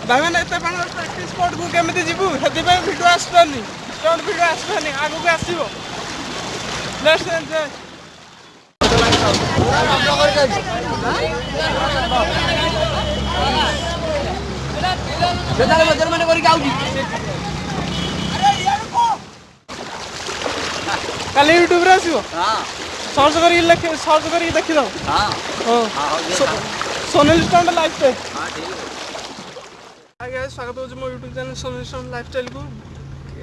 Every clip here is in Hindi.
भाई मैंने एत प्रैक्टिस स्पॉट को केमी जीवु से भिडियो आसपानी स्टंट भिडियो आसपानी आगू को आसो लेट्स एंजॉय कल यूट्यूब रे आसो सर्च कर देखी दो सोनेल स्टंट लाइफस्टाइल आगे स्वागत हो मो यूट्यूब चैनल सोनेल स्टंट लाइफस्टाइल को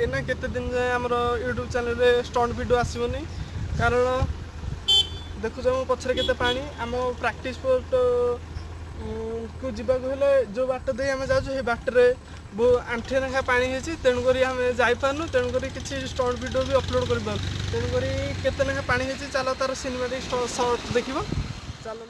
एना केते दिन जाए आमर यूट्यूब चैनल रे स्टंट वीडियो आसबनी कारण देखुच मो पछरे केते पानी आम प्रैक्टिस स्पॉट को जीवाक हेले जो बाट दे आम जाऊँ से बाटे आंठे लेखा पानी है तेणुक आम जापारू तेणुक किसी स्टंट वीडियो भी अपलोड कर तेणुक केते लेखा पानी है चलो तार सिनेमेटिक शॉट देख चलो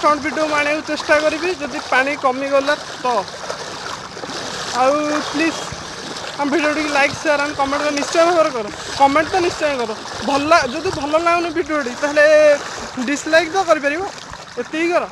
ଷ୍ଟଣ୍ଟ ଭିଡ଼ିଓ ମୁଁ ଆଣିବାକୁ ଚେଷ୍ଟା କରିବି ଯଦି ପାଣି କମିଗଲା ତ। ଆଉ ପ୍ଲିଜ୍ ଆମ ଭିଡ଼ିଓଟିକି ଲାଇକ୍ ସେୟାର ଆଣ୍ଡ କମେଣ୍ଟ ନିଶ୍ଚୟ ଭାବରେ କର। କମେଣ୍ଟ ତ ନିଶ୍ଚୟ କର। ଯଦି ଭଲ ଲାଗୁନି ଭିଡ଼ିଓଟି ତାହେଲେ ଡିସଲାଇକ୍ ତ କରିପାରିବ, ଏତିକି କର।